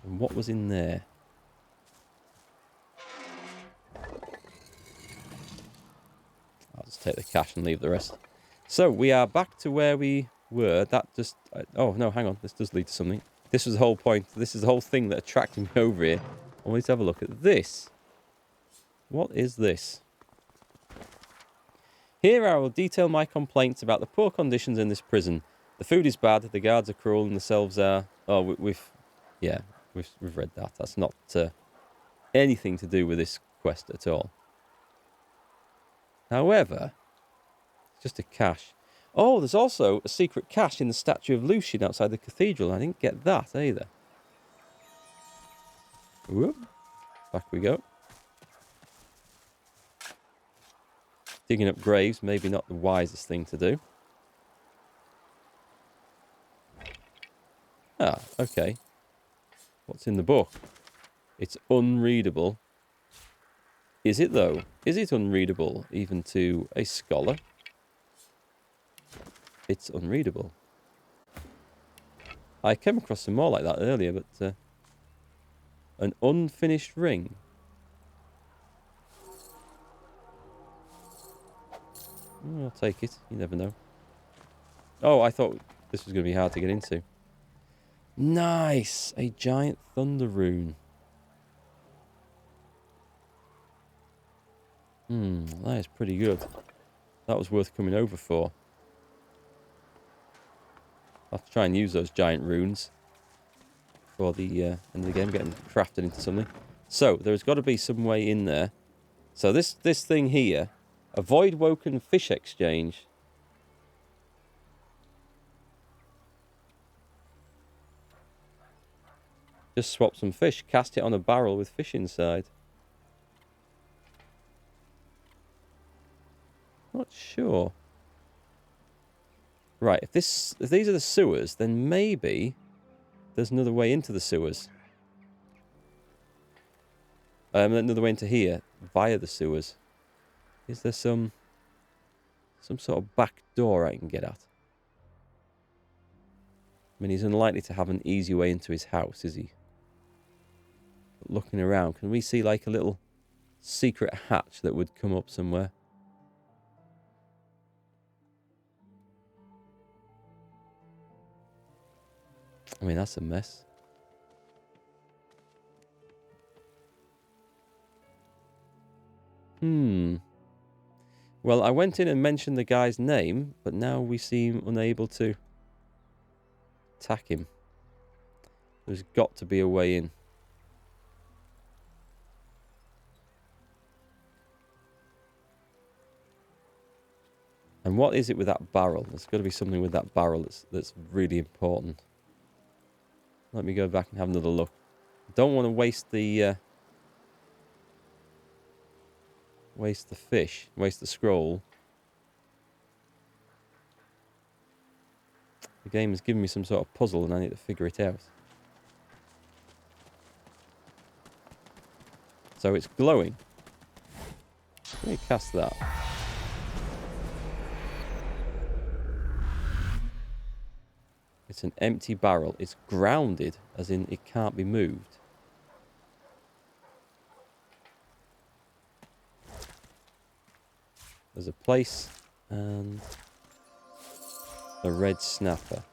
And what was in there? I'll just take the cash and leave the rest. So, we are back to where we were. That just... oh, no, hang on. This does lead to something. This was the whole point. This is the whole thing that attracted me over here. I wanted to have a look at this. What is this? Here I will detail my complaints about the poor conditions in this prison. The food is bad, the guards are cruel, and the cells are... oh, we've read that. That's not anything to do with this quest at all. However, it's just a cache. Oh, there's also a secret cache in the statue of Lucian outside the cathedral. I didn't get that either. Whoop. Back we go. Digging up graves, maybe not the wisest thing to do. Ah, okay. What's in the book? It's unreadable. Is it, though? Is it unreadable, even to a scholar? It's unreadable. I came across some more like that earlier, but... an unfinished ring. I'll take it. You never know. Oh, I thought this was going to be hard to get into. Nice! A giant thunder rune. That is pretty good. That was worth coming over for. I'll have to try and use those giant runes for the end of the game, get them crafted into something. So, there's got to be some way in there. So this thing here, avoid woken fish exchange. Just swap some fish, cast it on a barrel with fish inside. Not sure. Right, if these are the sewers, then maybe there's another way into the sewers. Another way into here via the sewers. Is there some sort of back door I can get at? I mean, he's unlikely to have an easy way into his house, is he? But looking around, can we see like a little secret hatch that would come up somewhere? I mean, that's a mess. Well, I went in and mentioned the guy's name, but now we seem unable to attack him. There's got to be a way in. And what is it with that barrel? There's got to be something with that barrel that's really important. Let me go back and have another look. Don't want to waste the fish, waste the scroll. The game has given me some sort of puzzle and I need to figure it out. So it's glowing. Let me cast that. It's an empty barrel. It's grounded, as in it can't be moved. There's a place and a red snapper.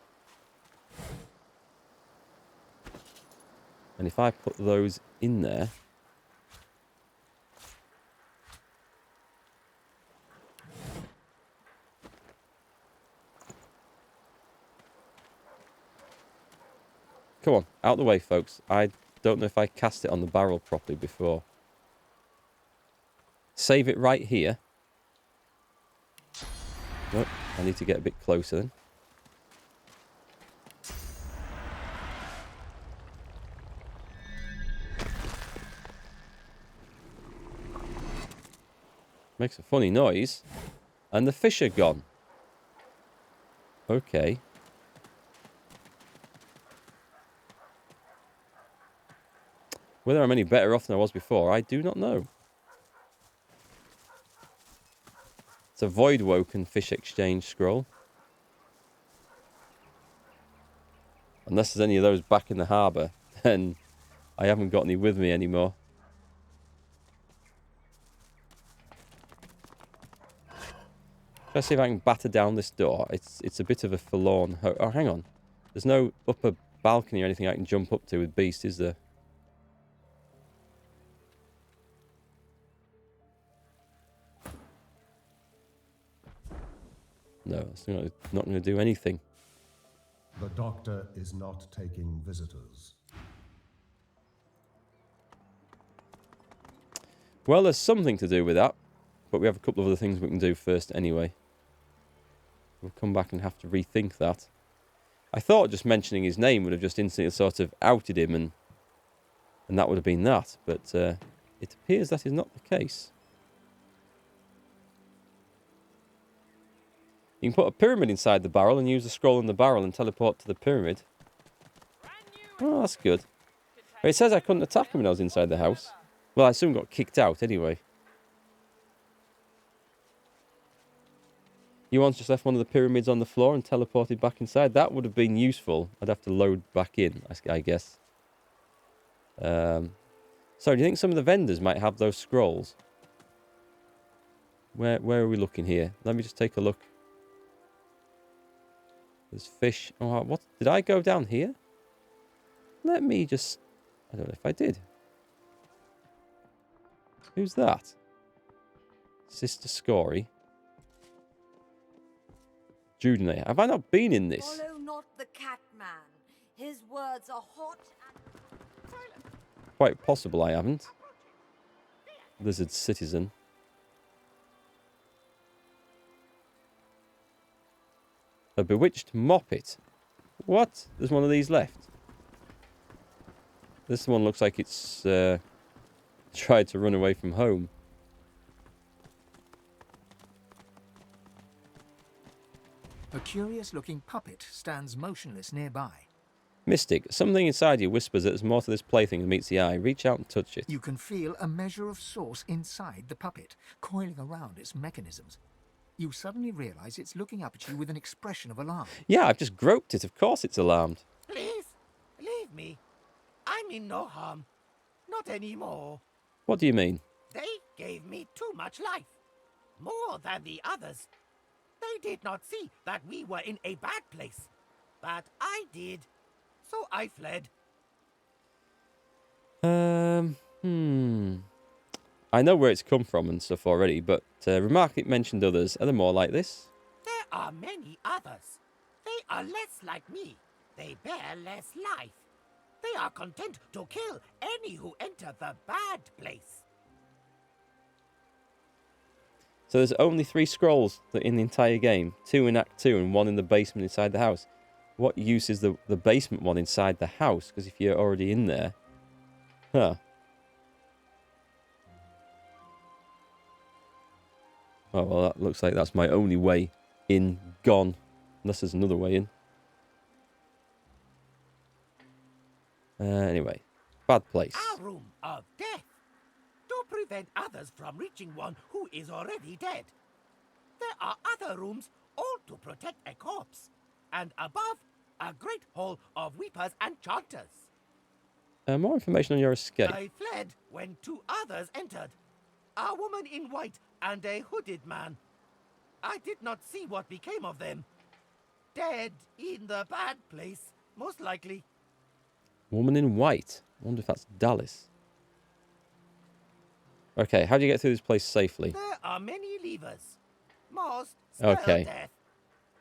And if I put those in there... Come on, out the way, folks. I don't know if I cast it on the barrel properly before. Save it right here. Nope, I need to get a bit closer then. Makes a funny noise. And the fish are gone. Okay. Whether I'm any better off than I was before, I do not know. It's a void woken fish exchange scroll. Unless there's any of those back in the harbour, then I haven't got any with me anymore. Try to see if I can batter down this door. It's a bit of a forlorn hope. Oh, hang on. There's no upper balcony or anything I can jump up to with Beast, is there? No, it's not going to do anything. The doctor is not taking visitors. Well, there's something to do with that, but we have a couple of other things we can do first anyway. We'll come back and have to rethink that. I thought just mentioning his name would have just instantly sort of outed him, and that would have been that, but it appears that is not the case. You can put a pyramid inside the barrel and use the scroll in the barrel and teleport to the pyramid. Oh, that's good. But it says I couldn't attack him when I was inside the house. Well, I soon got kicked out anyway. You once just left one of the pyramids on the floor and teleported back inside. That would have been useful. I'd have to load back in, I guess. So, do you think some of the vendors might have those scrolls? Where are we looking here? Let me just take a look. There's fish. Oh, what? Did I go down here? Let me just... I don't know if I did. Who's that? Sister Scory. Judene. Have I not been in this? Follow not the cat man. His words are hot and... Quite possible I haven't. Lizard citizen. A bewitched moppet. What? There's one of these left. This one looks like it's tried to run away from home. A curious-looking puppet stands motionless nearby. Mystic, something inside you whispers that there's more to this plaything than meets the eye. Reach out and touch it. You can feel a measure of source inside the puppet, coiling around its mechanisms. You suddenly realize it's looking up at you with an expression of alarm. Yeah, I've just groped it. Of course it's alarmed. Please, leave me. I mean no harm. Not anymore. What do you mean? They gave me too much life. More than the others. They did not see that we were in a bad place. But I did. So I fled. I know where it's come from and stuff already, but remark it mentioned others. Are there more like this? There are many others. They are less like me. They bear less life. They are content to kill any who enter the bad place. So there's only 3 scrolls in the entire game. 2 in Act 2 and 1 in the basement inside the house. What use is the basement one inside the house? Because if you're already in there... Huh. Oh, well, that looks like that's my only way in gone. Unless there's another way in. Anyway. Bad place. Our room of death. To prevent others from reaching one who is already dead. There are other rooms, all to protect a corpse. And above, a great hall of weepers and chanters. More information on your escape. I fled when 2 others entered. A woman in white and a hooded man. I did not see what became of them. Dead in the bad place, most likely. Woman in white. I wonder if that's Dallas. Okay, how do you get through this place safely? There are many levers. Most spell death.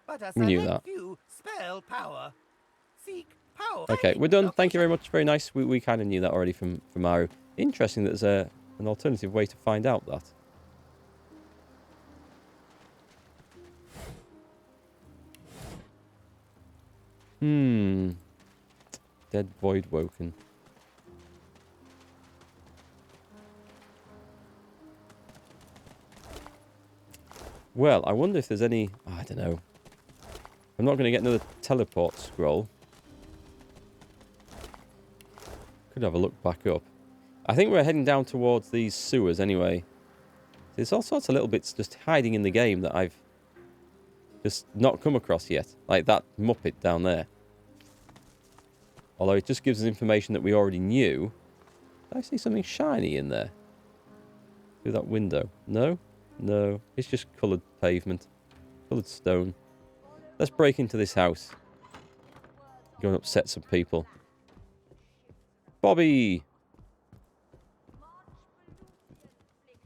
But a We knew select that. few spell power. Seek power. Okay, we're done. Thank you very much. Very nice. We kind of knew that already from Aru. Interesting that there's an alternative way to find out that. Dead void woken. Well, I wonder if there's any... I don't know. I'm not going to get another teleport scroll. Could have a look back up. I think we're heading down towards these sewers anyway. There's all sorts of little bits just hiding in the game that I've just not come across yet. Like that Muppet down there. Although it just gives us information that we already knew. Did I see something shiny in there? Through that window? No? No. It's just coloured pavement. Coloured stone. Let's break into this house. Go and upset some people. Bobby!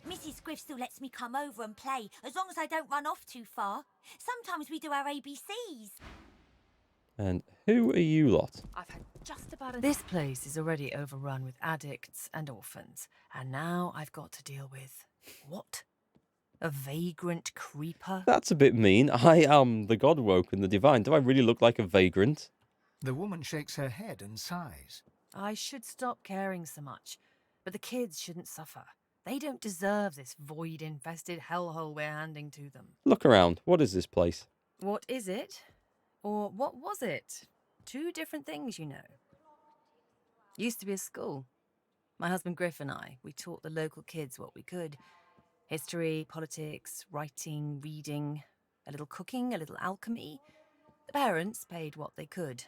Mrs. Griff still lets me come over and play, as long as I don't run off too far. Sometimes we do our ABCs. And who are you lot? I've had just about enough. This place is already overrun with addicts and orphans, and now I've got to deal with what? A vagrant creeper? That's a bit mean. I am the God Woke and the Divine. Do I really look like a vagrant? The woman shakes her head and sighs. I should stop caring so much, but the kids shouldn't suffer. They don't deserve this void-infested hellhole we're handing to them. Look around. What is this place? What is it? Or what was it? Two different things, you know. Used to be a school. My husband Griff and I, we taught the local kids what we could. History, politics, writing, reading, a little cooking, a little alchemy. The parents paid what they could.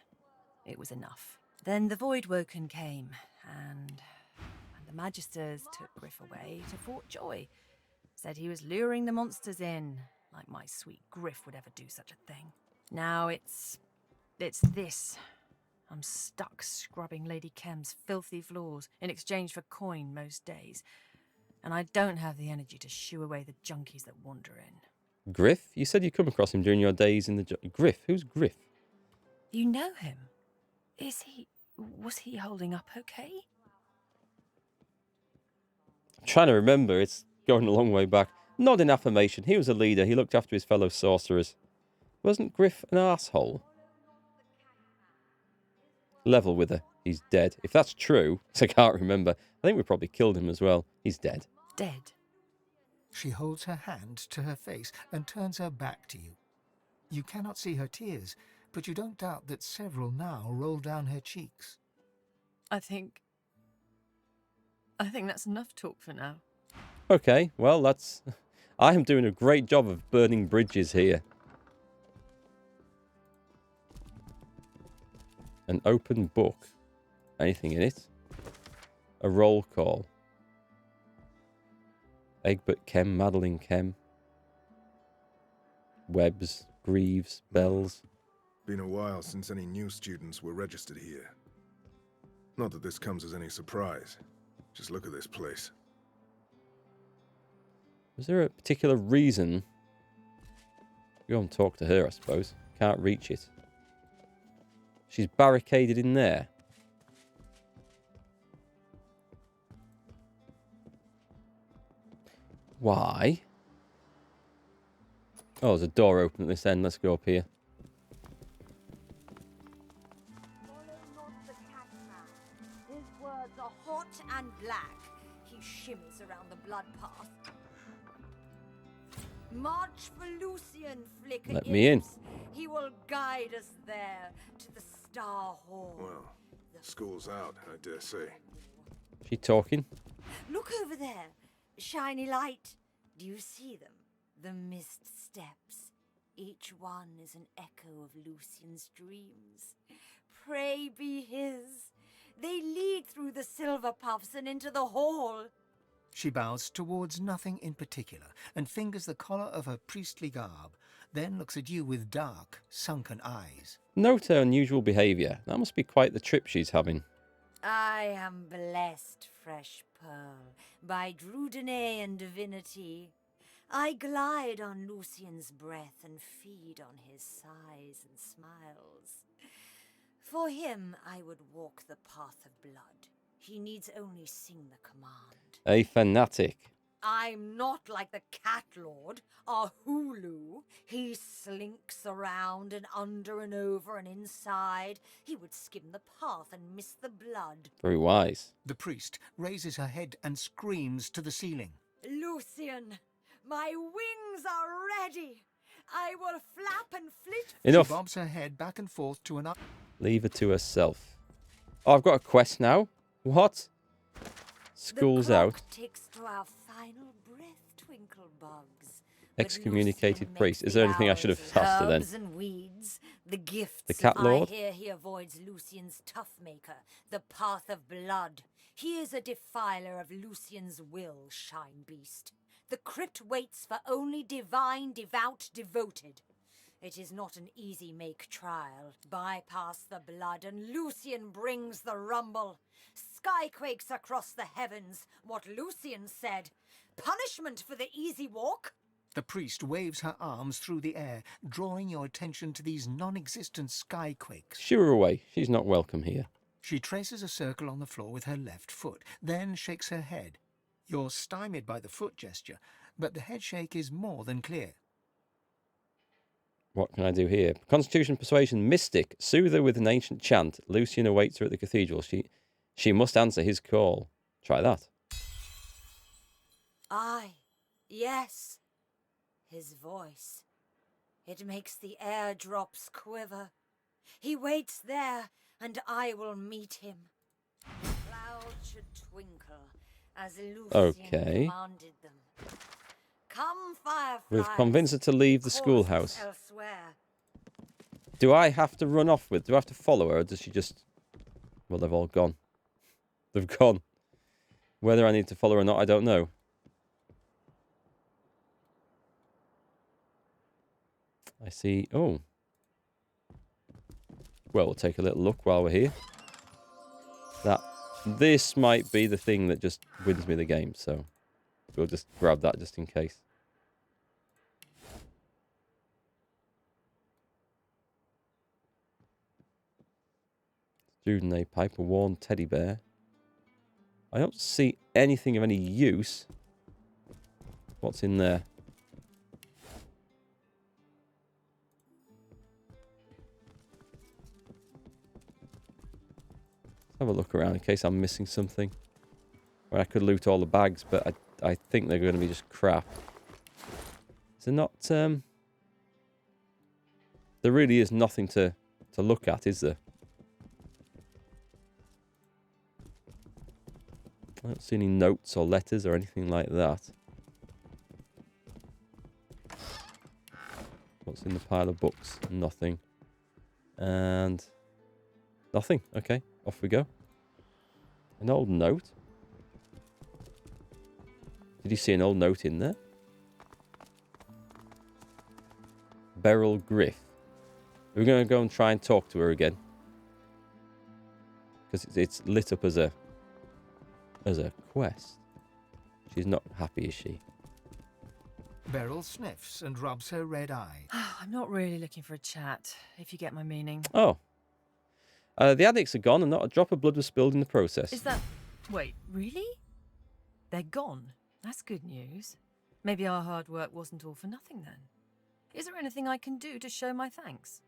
It was enough. Then the Void Woken came, and the Magisters took Griff away to Fort Joy. Said he was luring the monsters in, like my sweet Griff would ever do such a thing. Now it's this. I'm stuck scrubbing Lady Kem's filthy floors in exchange for coin most days. And I don't have the energy to shoo away the junkies that wander in. Griff? You said you come across him during your days in the... Griff? Who's Griff? You know him? Was he holding up okay? I'm trying to remember. It's going a long way back. Not in affirmation. He was a leader. He looked after his fellow sorcerers. Wasn't Griff an arsehole? Level with her. He's dead. If that's true, I can't remember. I think we probably killed him as well. He's dead. Dead. She holds her hand to her face and turns her back to you. You cannot see her tears, but you don't doubt that several now roll down her cheeks. I think that's enough talk for now. Okay, well, that's... I am doing a great job of burning bridges here. An open book. Anything in it? A roll call. Egbert Kem, Madeline Kem. Webbs, Greaves, Bells. Been a while since any new students were registered here. Not that this comes as any surprise. Just look at this place. Was there a particular reason? Go and talk to her, I suppose. Can't reach it. She's barricaded in there. Why? Oh, there's a door open at this end. Let's go up here. Follow not the cat man. His words are hot and black. He shimmers around the blood path. March for Lucian, flicker Let me in. ears. He will guide us there to the Star Hall. Well, school's out, I dare say. She talking? Look over there. Shiny light. Do you see them? The mist steps. Each one is an echo of Lucian's dreams. Pray be his. They lead through the silver puffs and into the hall. She bows towards nothing in particular and fingers the collar of her priestly garb, then looks at you with dark, sunken eyes. Note her unusual behaviour. That must be quite the trip she's having. I am blessed, fresh pearl, by Drudenay and Divinity. I glide on Lucian's breath and feed on his sighs and smiles. For him, I would walk the path of blood. He needs only sing the command. A fanatic. I'm not like the cat lord, our Hulu. He slinks around and under and over and inside. He would skim the path and miss the blood. Very wise. The priest raises her head and screams to the ceiling. Lucian, my wings are ready. I will flap and flit. Enough. She bobs her head back and forth to an... Leave her to herself. Oh, I've got a quest now. What? School's the out. clock ticks to our final breath, twinkle bugs. Excommunicated priest. Is there anything I should have asked her then? Herbs and weeds, The gifts The Cat Lord? I hear he avoids Lucian's tough maker, the path of blood. He is a defiler of Lucian's will, Shine Beast. The crypt waits for only divine, devout, devoted. It is not an easy make trial. Bypass the blood and Lucian brings the rumble. Skyquakes across the heavens, what Lucian said. Punishment for the easy walk? The priest waves her arms through the air, drawing your attention to these non-existent skyquakes. Shoo her away. She's not welcome here. She traces a circle on the floor with her left foot, then shakes her head. You're stymied by the foot gesture, but the head shake is more than clear. What can I do here? Constitution, Persuasion, Mystic. Soothe her with an ancient chant. Lucian awaits her at the cathedral. She must answer his call. Try that. Aye, yes. His voice. It makes the airdrops quiver. He waits there, and I will meet him. Clouds should twinkle, as Lucian commanded them. Come, fireflies. We've convinced her to leave the schoolhouse. Elsewhere. Do I have to run off with? Do I have to follow her, or does she just... Well, they've all gone. They've gone. Whether I need to follow her or not, I don't know. I see... Oh. Well, we'll take a little look while we're here. This might be the thing that just wins me the game, so... We'll just grab that just in case. Student A pipe, a worn teddy bear. I don't see anything of any use. What's in there? Let's have a look around in case I'm missing something. Or I could loot all the bags, but I think they're going to be just crap. Is there not... There really is nothing to look at, is there? I don't see any notes or letters or anything like that. What's in the pile of books? Nothing. And... Nothing. Okay, off we go. An old note. Did you see an old note in there? Beryl Griff. We're going to go and try and talk to her again. Because it's lit up as a quest. She's not happy, is she? Beryl sniffs and rubs her red eye. I'm not really looking for a chat, if you get my meaning. Oh. The addicts are gone and not a drop of blood was spilled in the process. Is that... Wait, really? They're gone? That's good news. Maybe our hard work wasn't all for nothing then. Is there anything I can do to show my thanks?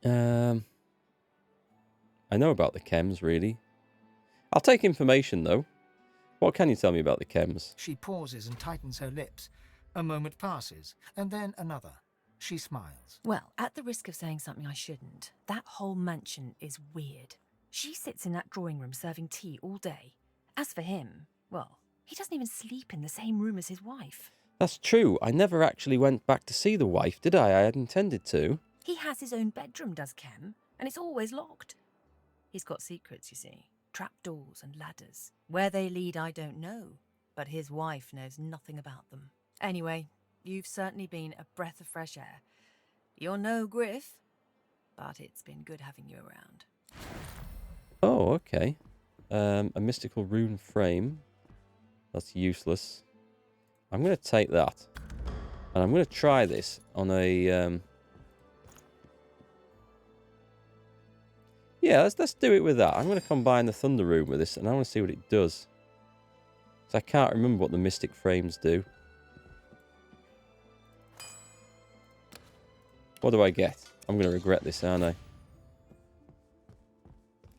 I know about the chems, really. I'll take information, though. What can you tell me about the chems? She pauses and tightens her lips. A moment passes, and then another. She smiles. Well, at the risk of saying something I shouldn't, that whole mansion is weird. She sits in that drawing room serving tea all day. As for him, well, he doesn't even sleep in the same room as his wife. That's true. I never actually went back to see the wife, did I? I had intended to. He has his own bedroom, does Kem, and it's always locked. He's got secrets, you see. Trapdoors and ladders. Where they lead, I don't know, but his wife knows nothing about them. Anyway, you've certainly been a breath of fresh air. You're no Griff, but it's been good having you around. Oh, okay. A mystical rune frame. That's useless. I'm going to take that. And I'm going to try this on a... Yeah, let's do it with that. I'm going to combine the Thunder Rune with this, and I want to see what it does. Because I can't remember what the Mystic Frames do. What do I get? I'm going to regret this, aren't I?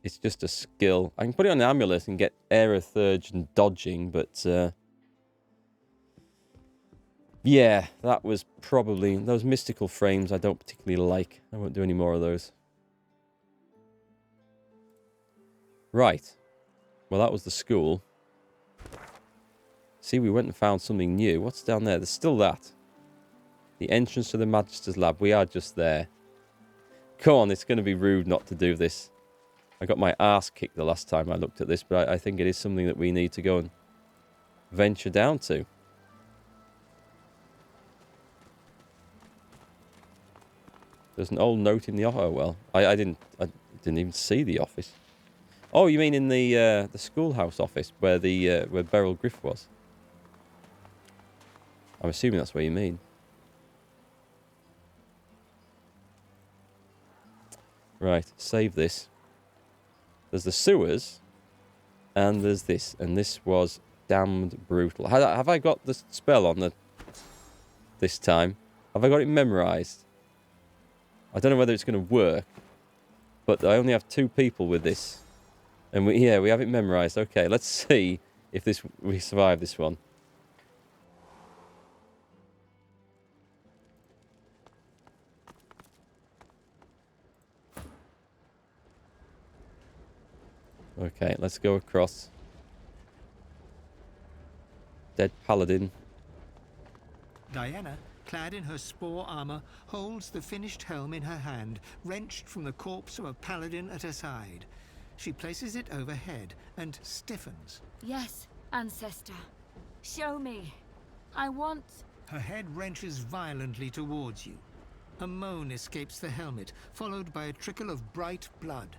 It's just a skill. I can put it on the amulet and get Aerothurge and dodging, but... yeah, that was probably... Those mystical frames I don't particularly like. I won't do any more of those. Right. Well, that was the school. See, we went and found something new. What's down there? There's still that. The entrance to the Magister's lab. We are just there. Come on, it's going to be rude not to do this. I got my ass kicked the last time I looked at this, but I think it is something that we need to go and venture down to. There's an old note in the office. Oh, well, I didn't even see the office. Oh, you mean in the schoolhouse office where where Beryl Griff was? I'm assuming that's what you mean. Right, save this. There's the sewers, and there's this, and this was damned brutal. Have I got the spell on this time? Have I got it memorized? I don't know whether it's going to work, but I only have 2 people with this, and we have it memorized. Okay, let's see if we survive this one. Okay, let's go across. Dead paladin. Diana, clad in her spore armor, holds the finished helm in her hand, wrenched from the corpse of a paladin at her side. She places it overhead and stiffens. Yes, Ancestor. Show me. I want... Her head wrenches violently towards you. A moan escapes the helmet, followed by a trickle of bright blood.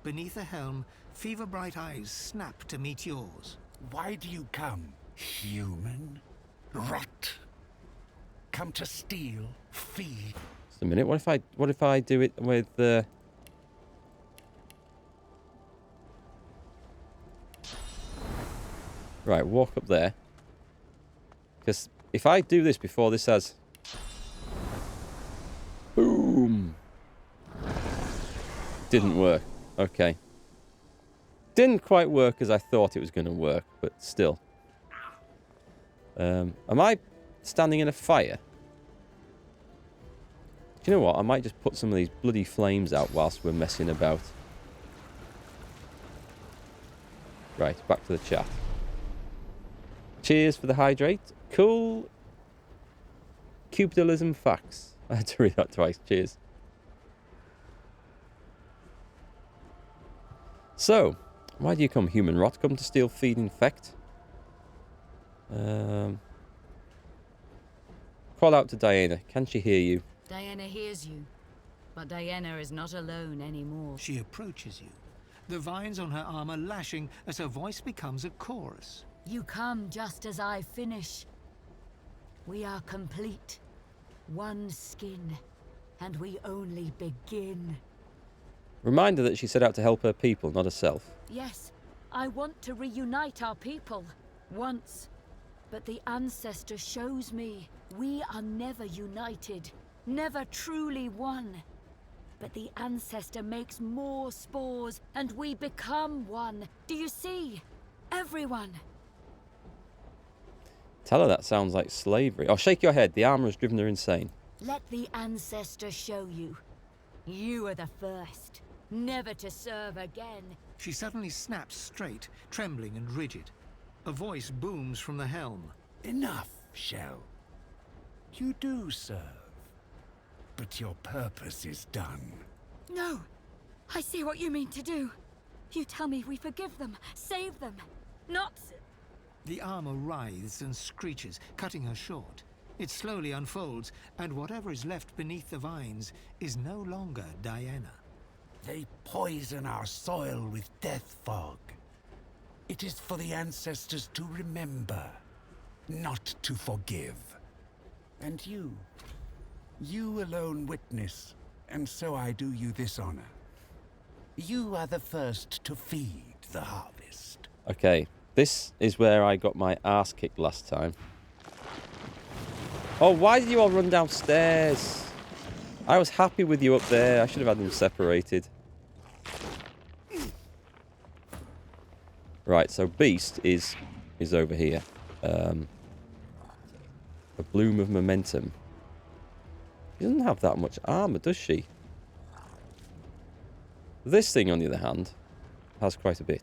Beneath the helm, fever-bright eyes snap to meet yours. Why do you come, human? Rot. Come to steal, feed. Just a minute. What if I do it with the... Right, walk up there. Because if I do this before this has... Boom! Didn't work. Okay. Didn't quite work as I thought it was going to work, but still. Am I standing in a fire? Do you know what? I might just put some of these bloody flames out whilst we're messing about. Right, back to the chat. Cheers for the hydrate. Cool. Cupidalism facts. I had to read that twice. Cheers. So, why do you come, human rot? Come to steal, feed, infect? Call out to Diana. Can she hear you? Diana hears you. But Diana is not alone anymore. She approaches you, the vines on her armor lashing as her voice becomes a chorus. You come just as I finish. We are complete. One skin. And we only begin. Remind her that she set out to help her people, not herself. Yes, I want to reunite our people. Once. But the Ancestor shows me we are never united. Never truly one. But the Ancestor makes more spores, and we become one. Do you see? Everyone. Tell her that sounds like slavery. Oh, shake your head. The armor has driven her insane. Let the Ancestor show you. You are the first. Never to serve again. She suddenly snaps straight, trembling and rigid. A voice booms from the helm. Enough, Shell. You do serve. But your purpose is done. No! I see what you mean to do. You tell me we forgive them, save them. Not... The armor writhes and screeches, cutting her short. It slowly unfolds, and whatever is left beneath the vines is no longer Diana. They poison our soil with death fog. It is for the ancestors to remember, not to forgive. And you alone witness, and so I do you this honor. You are the first to feed the harvest. Okay, this is where I got my ass kicked last time. Oh, why did you all run downstairs? I was happy with you up there. I should have had them separated. Right, so Beast is over here. A bloom of momentum. She doesn't have that much armor, does she? This thing, on the other hand, has quite a bit.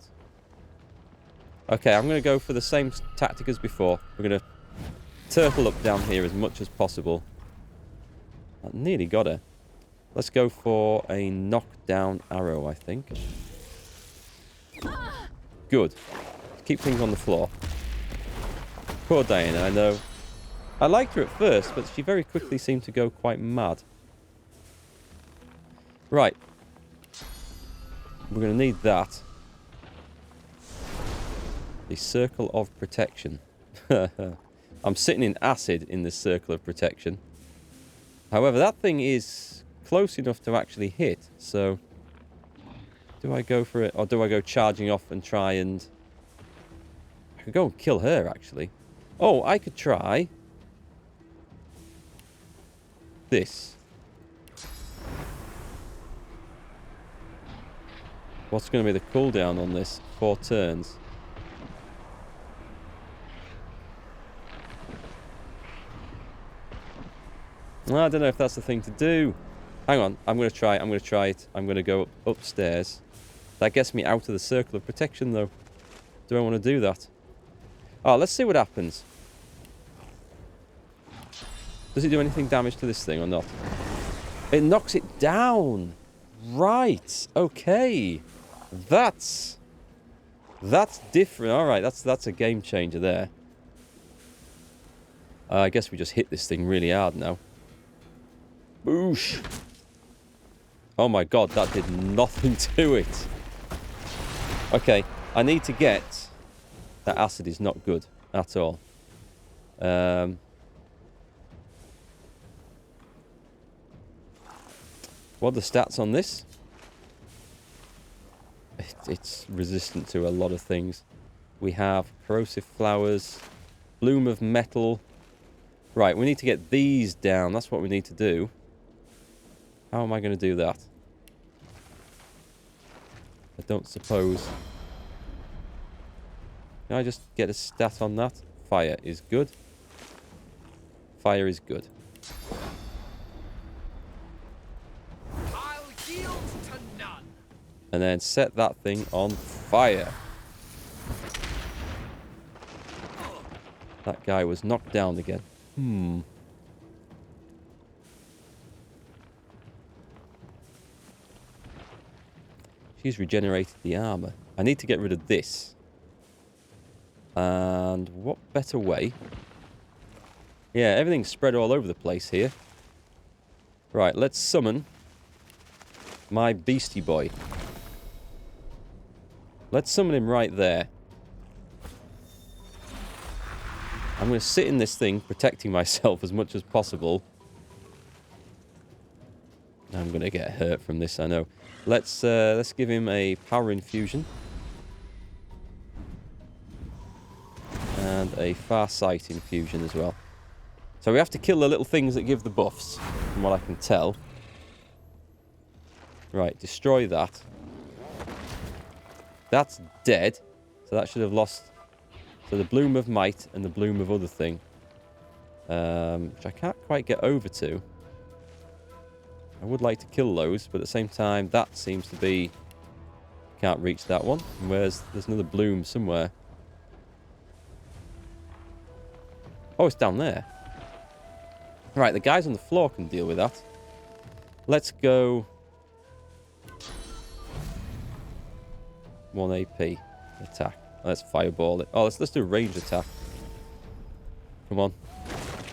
Okay, I'm going to go for the same tactic as before. We're going to turtle up down here as much as possible. I nearly got her. Let's go for a knockdown arrow, I think. Good. Keep things on the floor. Poor Diana, I know. I liked her at first, but she very quickly seemed to go quite mad. Right. We're going to need that. The Circle of Protection. I'm sitting in acid in this Circle of Protection. However, that thing is close enough to actually hit, so... Do I go for it, or do I go charging off and try and... I could go and kill her, actually. Oh, I could try... this. What's going to be the cooldown on this? 4 turns. Well, I don't know if that's the thing to do. Hang on, I'm going to try it. I'm going to try it. I'm going to go upstairs. That gets me out of the Circle of Protection, though. Do I want to do that? Oh, let's see what happens. Does it do anything damage to this thing or not? It knocks it down. Right. Okay. That's different. All right, that's a game changer there. I guess we just hit this thing really hard now. Boosh. Oh my god, that did nothing to it. Okay, I need to get... That acid is not good at all. What are the stats on this? It's resistant to a lot of things. We have corrosive flowers, bloom of metal. Right, we need to get these down. That's what we need to do. How am I going to do that? I don't suppose. Can I just get a stat on that? Fire is good. Fire is good. I'll yield to none. And then set that thing on fire. That guy was knocked down again. She's regenerated the armor. I need to get rid of this. And what better way? Yeah, everything's spread all over the place here. Right, let's summon my beastie boy. Let's summon him right there. I'm going to sit in this thing, protecting myself as much as possible. I'm going to get hurt from this, I know. Let's give him a power infusion. And a far sight infusion as well. So we have to kill the little things that give the buffs, from what I can tell. Right, destroy that. That's dead. So that should have lost... So the bloom of might and the bloom of other thing. Which I can't quite get over to. I would like to kill those, but at the same time, that seems to be... Can't reach that one. Whereas there's another bloom somewhere. Oh, it's down there. Right, the guys on the floor can deal with that. Let's go... 1 AP. Attack. Let's fireball it. Oh, let's do a ranged attack. Come on.